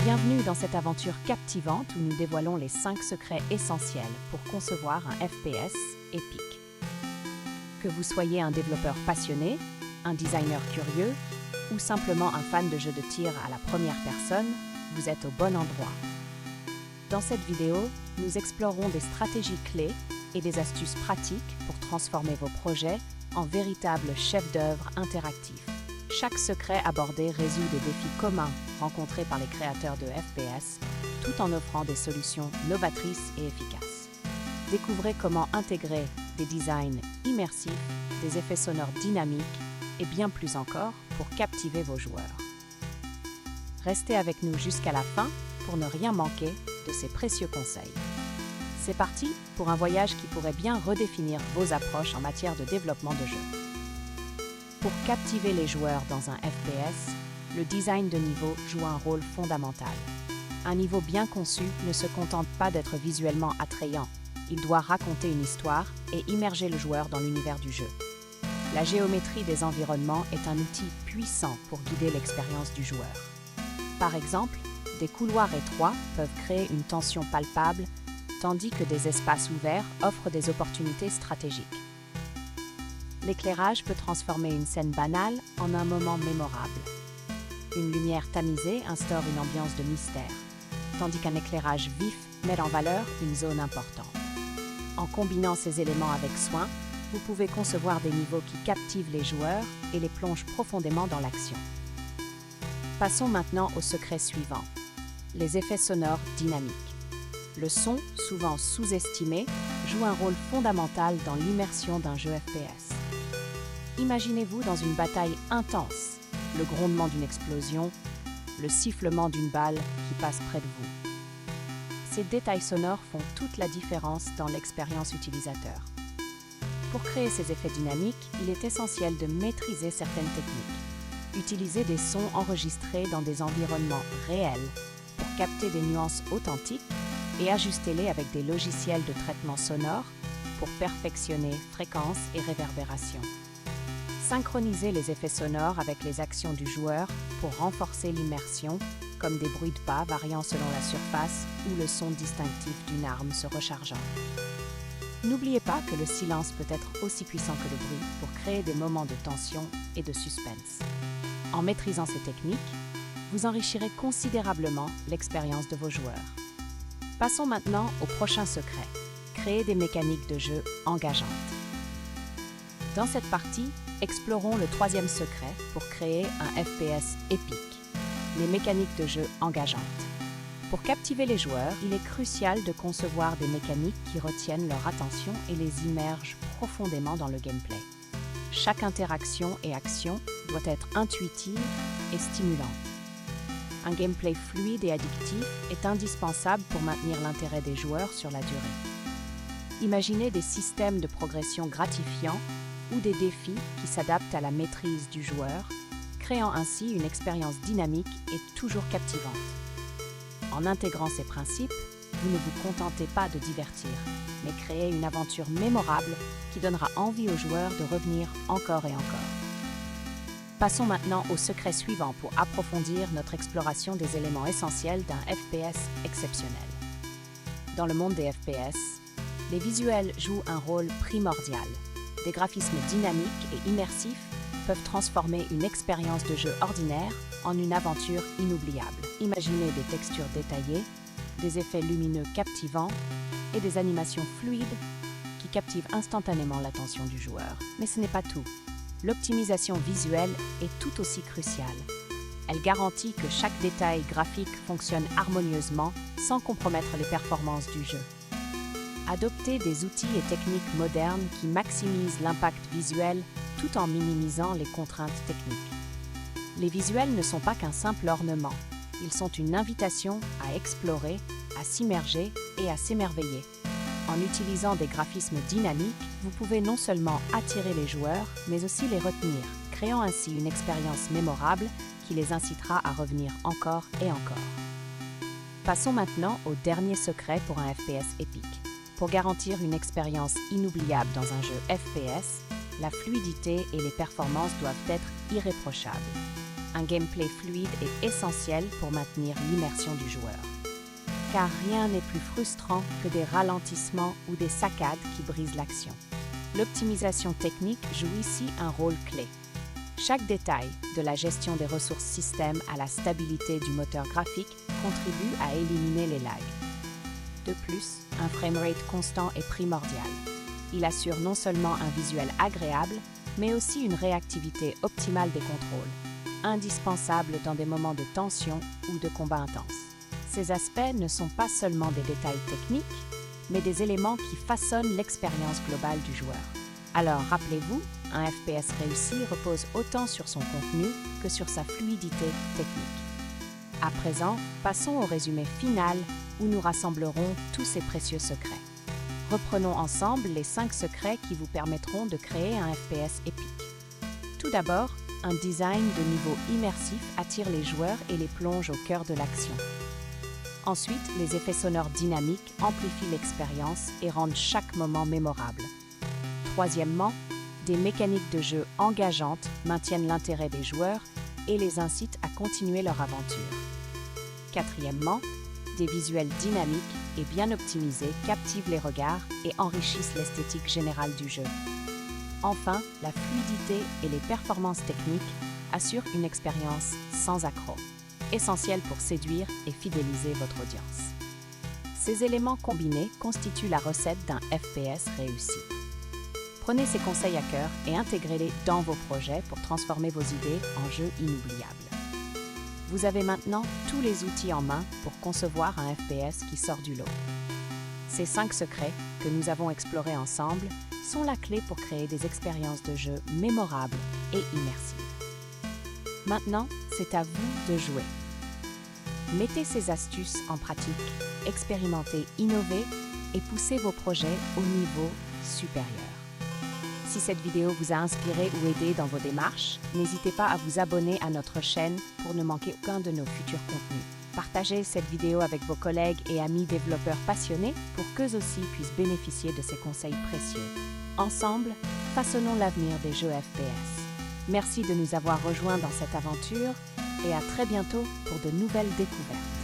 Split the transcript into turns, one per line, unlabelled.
Bienvenue dans cette aventure captivante où nous dévoilons les 5 secrets essentiels pour concevoir un FPS épique. Que vous soyez un développeur passionné, un designer curieux ou simplement un fan de jeux de tir à la première personne, vous êtes au bon endroit. Dans cette vidéo, nous explorerons des stratégies clés et des astuces pratiques pour transformer vos projets en véritables chefs-d'œuvre interactifs. Chaque secret abordé résout des défis communs rencontrés par les créateurs de FPS, tout en offrant des solutions novatrices et efficaces. Découvrez comment intégrer des designs immersifs, des effets sonores dynamiques et bien plus encore pour captiver vos joueurs. Restez avec nous jusqu'à la fin pour ne rien manquer de ces précieux conseils. C'est parti pour un voyage qui pourrait bien redéfinir vos approches en matière de développement de jeux. Pour captiver les joueurs dans un FPS, le design de niveau joue un rôle fondamental. Un niveau bien conçu ne se contente pas d'être visuellement attrayant. Il doit raconter une histoire et immerger le joueur dans l'univers du jeu. La géométrie des environnements est un outil puissant pour guider l'expérience du joueur. Par exemple, des couloirs étroits peuvent créer une tension palpable, tandis que des espaces ouverts offrent des opportunités stratégiques. L'éclairage peut transformer une scène banale en un moment mémorable. Une lumière tamisée instaure une ambiance de mystère, tandis qu'un éclairage vif met en valeur une zone importante. En combinant ces éléments avec soin, vous pouvez concevoir des niveaux qui captivent les joueurs et les plongent profondément dans l'action. Passons maintenant au secret suivant, les effets sonores dynamiques. Le son, souvent sous-estimé, joue un rôle fondamental dans l'immersion d'un jeu FPS. Imaginez-vous dans une bataille intense, le grondement d'une explosion, le sifflement d'une balle qui passe près de vous. Ces détails sonores font toute la différence dans l'expérience utilisateur. Pour créer ces effets dynamiques, il est essentiel de maîtriser certaines techniques. Utilisez des sons enregistrés dans des environnements réels pour capter des nuances authentiques et ajustez-les avec des logiciels de traitement sonore pour perfectionner fréquence et réverbération. Synchronisez les effets sonores avec les actions du joueur pour renforcer l'immersion, comme des bruits de pas variant selon la surface ou le son distinctif d'une arme se rechargeant. N'oubliez pas que le silence peut être aussi puissant que le bruit pour créer des moments de tension et de suspense. En maîtrisant ces techniques, vous enrichirez considérablement l'expérience de vos joueurs. Passons maintenant au prochain secret, créer des mécaniques de jeu engageantes. Dans cette partie, explorons le troisième secret pour créer un FPS épique, les mécaniques de jeu engageantes. Pour captiver les joueurs, il est crucial de concevoir des mécaniques qui retiennent leur attention et les immergent profondément dans le gameplay. Chaque interaction et action doit être intuitive et stimulante. Un gameplay fluide et addictif est indispensable pour maintenir l'intérêt des joueurs sur la durée. Imaginez des systèmes de progression gratifiants ou des défis qui s'adaptent à la maîtrise du joueur, créant ainsi une expérience dynamique et toujours captivante. En intégrant ces principes, vous ne vous contentez pas de divertir, mais créez une aventure mémorable qui donnera envie aux joueurs de revenir encore et encore. Passons maintenant au secret suivant pour approfondir notre exploration des éléments essentiels d'un FPS exceptionnel. Dans le monde des FPS, les visuels jouent un rôle primordial. Des graphismes dynamiques et immersifs peuvent transformer une expérience de jeu ordinaire en une aventure inoubliable. Imaginez des textures détaillées, des effets lumineux captivants et des animations fluides qui captivent instantanément l'attention du joueur. Mais ce n'est pas tout. L'optimisation visuelle est tout aussi cruciale. Elle garantit que chaque détail graphique fonctionne harmonieusement sans compromettre les performances du jeu. Adoptez des outils et techniques modernes qui maximisent l'impact visuel tout en minimisant les contraintes techniques. Les visuels ne sont pas qu'un simple ornement, ils sont une invitation à explorer, à s'immerger et à s'émerveiller. En utilisant des graphismes dynamiques, vous pouvez non seulement attirer les joueurs, mais aussi les retenir, créant ainsi une expérience mémorable qui les incitera à revenir encore et encore. Passons maintenant au dernier secret pour un FPS épique. Pour garantir une expérience inoubliable dans un jeu FPS, la fluidité et les performances doivent être irréprochables. Un gameplay fluide est essentiel pour maintenir l'immersion du joueur. Car rien n'est plus frustrant que des ralentissements ou des saccades qui brisent l'action. L'optimisation technique joue ici un rôle clé. Chaque détail, de la gestion des ressources système à la stabilité du moteur graphique, contribue à éliminer les lags. De plus, un framerate constant est primordial. Il assure non seulement un visuel agréable, mais aussi une réactivité optimale des contrôles, indispensable dans des moments de tension ou de combat intense. Ces aspects ne sont pas seulement des détails techniques, mais des éléments qui façonnent l'expérience globale du joueur. Alors rappelez-vous, un FPS réussi repose autant sur son contenu que sur sa fluidité technique. À présent, passons au résumé final où nous rassemblerons tous ces précieux secrets. Reprenons ensemble les 5 secrets qui vous permettront de créer un FPS épique. Tout d'abord, un design de niveau immersif attire les joueurs et les plonge au cœur de l'action. Ensuite, les effets sonores dynamiques amplifient l'expérience et rendent chaque moment mémorable. Troisièmement, des mécaniques de jeu engageantes maintiennent l'intérêt des joueurs et les incitent à continuer leur aventure. Quatrièmement, des visuels dynamiques et bien optimisés captivent les regards et enrichissent l'esthétique générale du jeu. Enfin, la fluidité et les performances techniques assurent une expérience sans accroc, essentielle pour séduire et fidéliser votre audience. Ces éléments combinés constituent la recette d'un FPS réussi. Prenez ces conseils à cœur et intégrez-les dans vos projets pour transformer vos idées en jeux inoubliables. Vous avez maintenant tous les outils en main pour concevoir un FPS qui sort du lot. Ces 5 secrets que nous avons explorés ensemble sont la clé pour créer des expériences de jeu mémorables et immersives. Maintenant, c'est à vous de jouer. Mettez ces astuces en pratique, expérimentez, innovez et poussez vos projets au niveau supérieur. Si cette vidéo vous a inspiré ou aidé dans vos démarches, n'hésitez pas à vous abonner à notre chaîne pour ne manquer aucun de nos futurs contenus. Partagez cette vidéo avec vos collègues et amis développeurs passionnés pour qu'eux aussi puissent bénéficier de ces conseils précieux. Ensemble, façonnons l'avenir des jeux FPS. Merci de nous avoir rejoints dans cette aventure et à très bientôt pour de nouvelles découvertes.